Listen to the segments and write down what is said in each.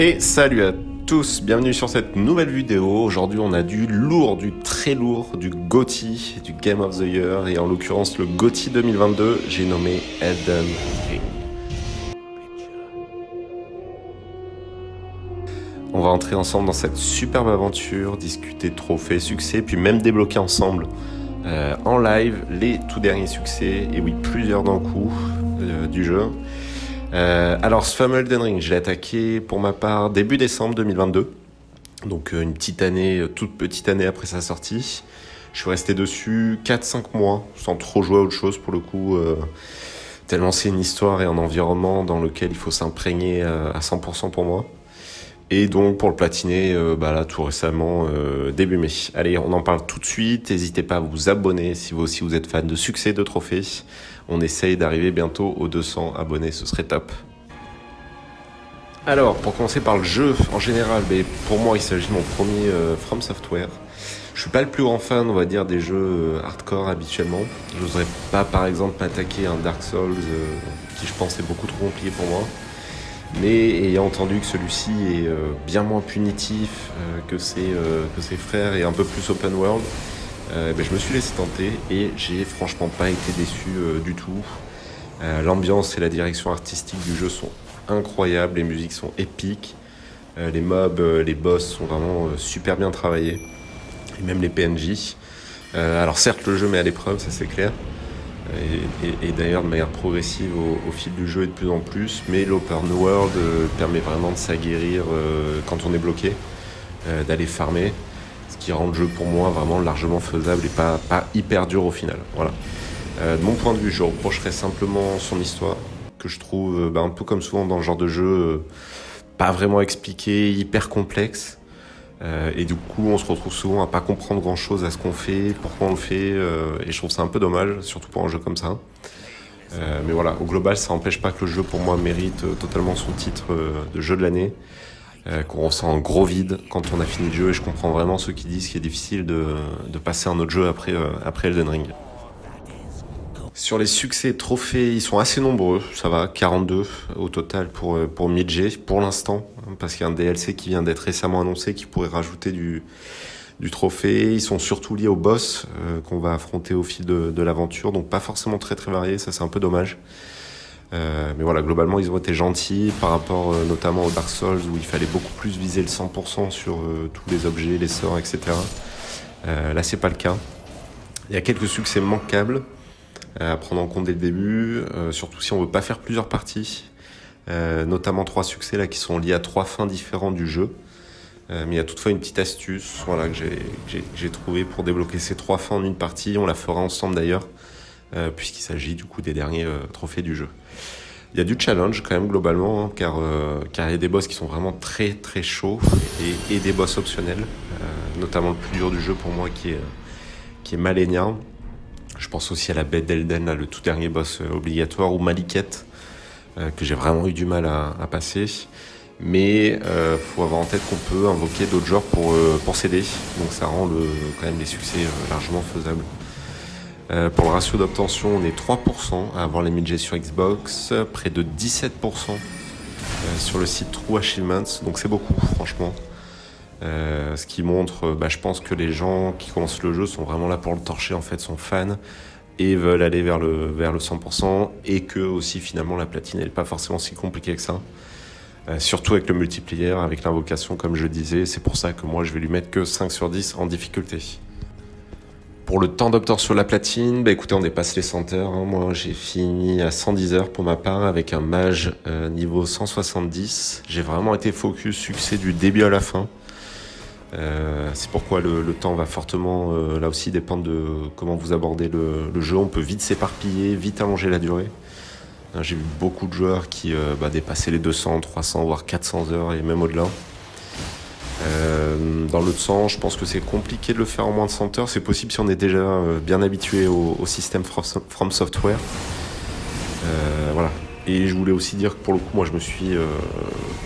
Et salut à tous, bienvenue sur cette nouvelle vidéo. Aujourd'hui on a du lourd, du très lourd, du GOTY, du Game of the Year, et en l'occurrence le GOTY 2022, j'ai nommé Elden Ring. On va entrer ensemble dans cette superbe aventure, discuter de trophées, succès, puis même débloquer ensemble en live les tout derniers succès, et oui, plusieurs d'un coup du jeu. Alors ce fameux Elden Ring, je l'ai attaqué pour ma part début décembre 2022, donc une petite année, toute petite année après sa sortie. Je suis resté dessus 4-5 mois sans trop jouer à autre chose pour le coup, tellement c'est une histoire et un environnement dans lequel il faut s'imprégner à 100% pour moi. Et donc pour le platiner, là tout récemment, début mai. Allez, on en parle tout de suite, n'hésitez pas à vous abonner si vous aussi vous êtes fan de succès, de trophées. On essaye d'arriver bientôt aux 200 abonnés, ce serait top. Alors, pour commencer par le jeu en général, pour moi il s'agit de mon premier From Software. Je suis pas le plus grand fan, on va dire, des jeux hardcore habituellement. Je n'oserais pas par exemple m'attaquer à un Dark Souls qui je pense est beaucoup trop compliqué pour moi. Mais ayant entendu que celui-ci est bien moins punitif que ses frères et un peu plus open world, je me suis laissé tenter et j'ai franchement pas été déçu du tout. L'ambiance et la direction artistique du jeu sont incroyables, les musiques sont épiques, les mobs, les boss sont vraiment super bien travaillés, et même les PNJ. Alors certes le jeu met à l'épreuve, ça c'est clair, et d'ailleurs de manière progressive au fil du jeu et de plus en plus, mais l'open world permet vraiment de s'aguerrir quand on est bloqué, d'aller farmer, ce qui rend le jeu pour moi vraiment largement faisable et pas hyper dur au final. Voilà. De mon point de vue, je reprocherais simplement son histoire, que je trouve un peu comme souvent dans le genre de jeu, pas vraiment expliqué, hyper complexe. Et du coup on se retrouve souvent à pas comprendre grand chose à ce qu'on fait, pourquoi on le fait, et je trouve ça un peu dommage, surtout pour un jeu comme ça. Mais voilà, au global ça n'empêche pas que le jeu pour moi mérite totalement son titre de jeu de l'année, qu'on ressent un gros vide quand on a fini le jeu, et je comprends vraiment ceux qui disent qu'il est difficile de passer à un autre jeu après Elden Ring. Sur les succès et trophées, ils sont assez nombreux, ça va, 42 au total pour Midgey pour l'instant, parce qu'il y a un DLC qui vient d'être récemment annoncé qui pourrait rajouter du trophée. Ils sont surtout liés au boss qu'on va affronter au fil de l'aventure, donc pas forcément très variés, ça c'est un peu dommage. Mais voilà, globalement ils ont été gentils par rapport notamment au Dark Souls où il fallait beaucoup plus viser le 100% sur tous les objets, les sorts, etc. Là c'est pas le cas. Il y a quelques succès manquables à prendre en compte dès le début, surtout si on veut pas faire plusieurs parties, notamment 3 succès là qui sont liés à 3 fins différentes du jeu, mais il y a toutefois une petite astuce que j'ai trouvé pour débloquer ces 3 fins en une partie. On la fera ensemble d'ailleurs, puisqu'il s'agit du coup des derniers trophées du jeu. Il y a du challenge quand même globalement, hein, car il y a des boss qui sont vraiment très chauds, et des boss optionnels, notamment le plus dur du jeu pour moi qui est Malenia. Je pense aussi à la bête d'Elden, là, le tout dernier boss obligatoire, ou Maliket, que j'ai vraiment eu du mal à passer. Mais faut avoir en tête qu'on peut invoquer d'autres genres pour s'aider, donc ça rend quand même les succès largement faisables. Pour le ratio d'obtention, on est 3% à avoir les Midgey sur Xbox, près de 17% sur le site True Achievements, donc c'est beaucoup franchement. Ce qui montre, je pense que les gens qui commencent le jeu sont vraiment là pour le torcher en fait, sont fans et veulent aller vers le 100%, et que aussi finalement la platine n'est pas forcément si compliquée que ça, surtout avec le multiplayer, avec l'invocation comme je disais. C'est pour ça que moi je vais lui mettre que 5 sur 10 en difficulté. Pour le temps d'obtention sur la platine, écoutez, on dépasse les 100 heures, hein. Moi j'ai fini à 110 heures pour ma part avec un mage niveau 170. J'ai vraiment été focus succès du début à la fin. C'est pourquoi le temps va fortement là aussi dépendre de comment vous abordez le jeu. On peut vite s'éparpiller, vite allonger la durée. J'ai vu beaucoup de joueurs qui dépassaient les 200, 300 voire 400 heures et même au-delà. Dans l'autre sens, je pense que c'est compliqué de le faire en moins de 100 heures. C'est possible si on est déjà bien habitué au système From Software. Voilà. Et je voulais aussi dire que pour le coup, moi je me suis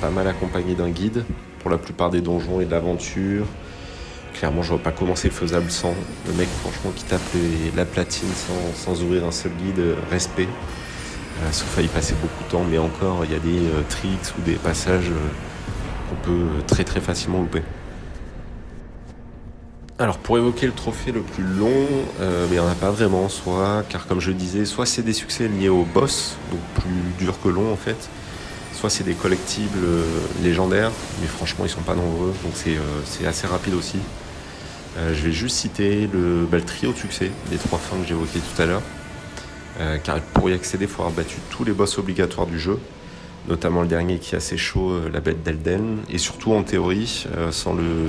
pas mal accompagné d'un guide pour la plupart des donjons et de l'aventure. Clairement, je ne vois pas comment c'est faisable sans. Le mec, franchement, qui tape la platine sans ouvrir un seul guide, respect. Sauf à y passer beaucoup de temps, mais encore, il y a des tricks ou des passages qu'on peut très très facilement louper. Alors pour évoquer le trophée le plus long, mais il n'y en a pas vraiment, car comme je le disais, soit c'est des succès liés au boss, donc plus dur que long en fait, soit c'est des collectibles légendaires, mais franchement ils sont pas nombreux, donc c'est assez rapide aussi. Je vais juste citer le trio de succès, les 3 fins que j'évoquais tout à l'heure, car pour y accéder, il faut avoir battu tous les boss obligatoires du jeu, notamment le dernier qui est assez chaud, la bête d'Elden, et surtout en théorie, sans le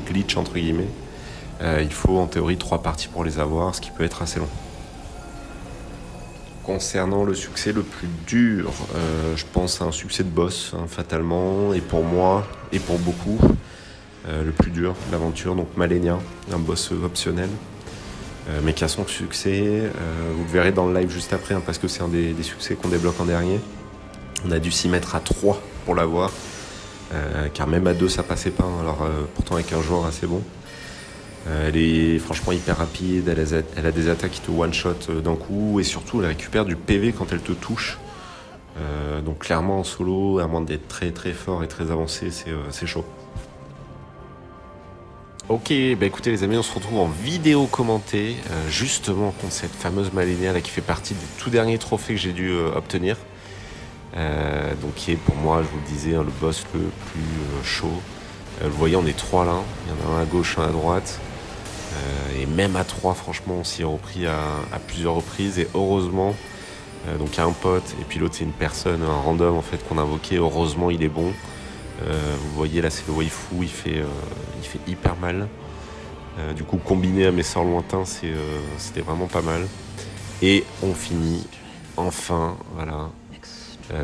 glitch entre guillemets, il faut en théorie 3 parties pour les avoir, ce qui peut être assez long. Concernant le succès le plus dur, je pense à un succès de boss, fatalement, et pour moi, et pour beaucoup, le plus dur, l'aventure, donc Malenia, un boss optionnel, mais qui a son succès. Vous le verrez dans le live juste après, parce que c'est un des succès qu'on débloque en dernier. On a dû s'y mettre à 3 pour l'avoir, car même à 2 ça passait pas, alors pourtant avec un joueur assez bon. Elle est franchement hyper rapide, elle a des attaques qui te one-shot d'un coup, et surtout elle récupère du PV quand elle te touche. Donc clairement en solo, à moins d'être très très fort et très avancé, c'est chaud. Ok, bah écoutez les amis, on se retrouve en vidéo commentée, justement contre cette fameuse Malenia là, qui fait partie des tout derniers trophées que j'ai dû obtenir. Donc qui est pour moi, je vous le disais, le boss le plus chaud. Vous voyez, on est 3 là, il y en a un à gauche, un à droite. Et même à 3, franchement, on s'y est repris à plusieurs reprises. Et heureusement, donc il y a un pote, et puis l'autre c'est une personne, un random en fait qu'on a invoqué. Heureusement, il est bon. Vous voyez là, c'est le waifu, il fait hyper mal. Du coup, combiné à mes sorts lointains, c'était vraiment pas mal. Et on finit enfin, voilà.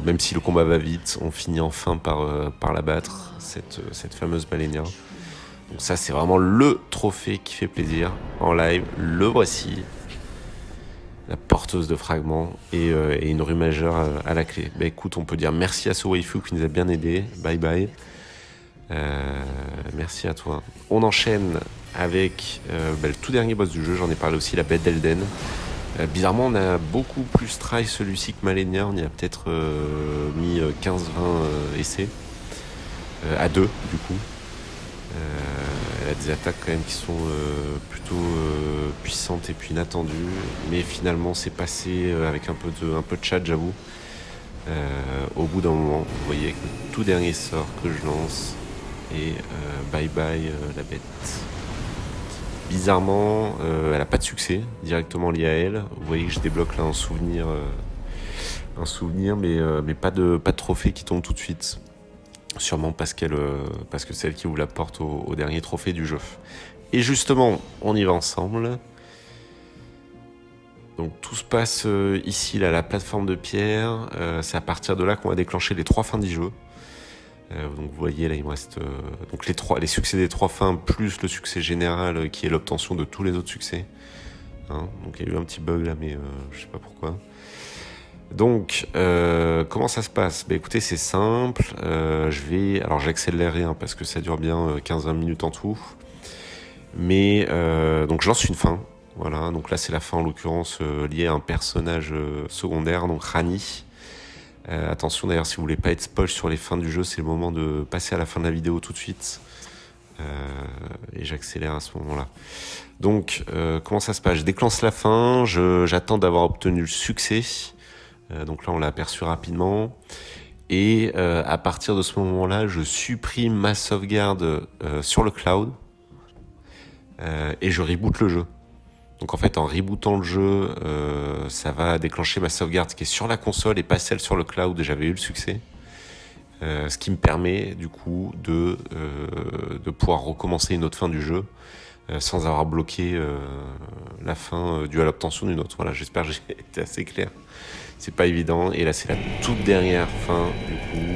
Même si le combat va vite, on finit enfin par la battre, cette fameuse Malenia. Donc ça, c'est vraiment le trophée qui fait plaisir en live. Le voici, la porteuse de fragments et une rue majeure à la clé. Bah écoute, on peut dire merci à ce waifu qui nous a bien aidé. Bye bye. Merci à toi. On enchaîne avec le tout dernier boss du jeu. J'en ai parlé aussi, la bête d'Elden. Bizarrement, on a beaucoup plus try celui-ci que Malenia. On y a peut-être mis 15-20 essais. À 2, du coup. Elle a des attaques quand même qui sont plutôt puissantes et puis inattendues. Mais finalement, c'est passé avec un peu de chat, j'avoue. Au bout d'un moment, vous voyez, avec le tout dernier sort que je lance. Et bye bye la bête. Bizarrement, elle n'a pas de succès directement lié à elle. Vous voyez que je débloque là un souvenir, mais pas de trophée qui tombe tout de suite. Sûrement parce que c'est elle qui vous l'apporte au dernier trophée du jeu. Et justement, on y va ensemble. Donc tout se passe ici, là, la plateforme de pierre. C'est à partir de là qu'on va déclencher les 3 fins du jeu. Donc vous voyez là il me reste donc les succès des 3 fins plus le succès général qui est l'obtention de tous les autres succès. Donc il y a eu un petit bug là mais je sais pas pourquoi. Donc comment ça se passe? Bah écoutez, c'est simple, j'accélérerai parce que ça dure bien 15-20 minutes en tout. Mais donc je lance une fin. Voilà, donc là c'est la fin en l'occurrence liée à un personnage secondaire, donc Rani. Attention d'ailleurs, si vous voulez pas être spoil sur les fins du jeu, c'est le moment de passer à la fin de la vidéo tout de suite. Et j'accélère à ce moment-là. Donc, comment ça se passe? Je déclenche la fin, j'attends d'avoir obtenu le succès. Donc là, on l'a aperçu rapidement. Et à partir de ce moment-là, je supprime ma sauvegarde sur le cloud. Et je reboot le jeu. Donc en fait, en rebootant le jeu, ça va déclencher ma sauvegarde qui est sur la console et pas celle sur le cloud où j'avais eu le succès. Ce qui me permet du coup de pouvoir recommencer une autre fin du jeu sans avoir bloqué la fin due à l'obtention d'une autre. Voilà, j'espère que j'ai été assez clair. C'est pas évident. Et là, c'est la toute dernière fin du coup.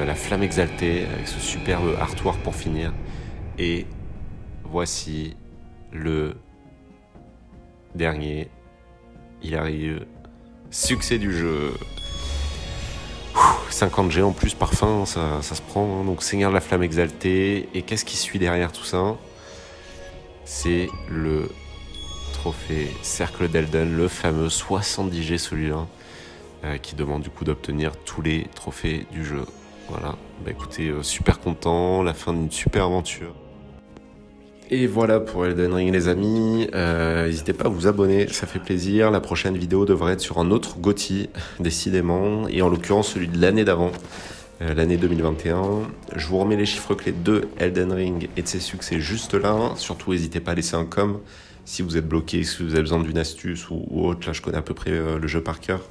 La flamme exaltée avec ce superbe artwork pour finir. Et voici le dernier, il arrive, succès du jeu. 50 G en plus par fin, ça se prend, donc Seigneur de la Flamme exaltée. Et qu'est-ce qui suit derrière tout ça? C'est le trophée Cercle d'Elden, le fameux 70 G celui-là, qui demande du coup d'obtenir tous les trophées du jeu. Voilà, bah écoutez, super content, la fin d'une super aventure. Et voilà pour Elden Ring les amis, n'hésitez pas à vous abonner, ça fait plaisir. La prochaine vidéo devrait être sur un autre GOTY, décidément, et en l'occurrence celui de l'année d'avant, l'année 2021. Je vous remets les chiffres clés de Elden Ring et de ses succès juste là. Surtout n'hésitez pas à laisser un com si vous êtes bloqué, si vous avez besoin d'une astuce ou autre. Là je connais à peu près le jeu par cœur.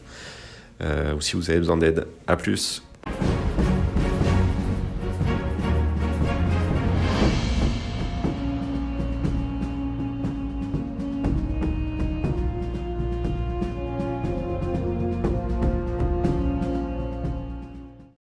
Ou si vous avez besoin d'aide. A plus.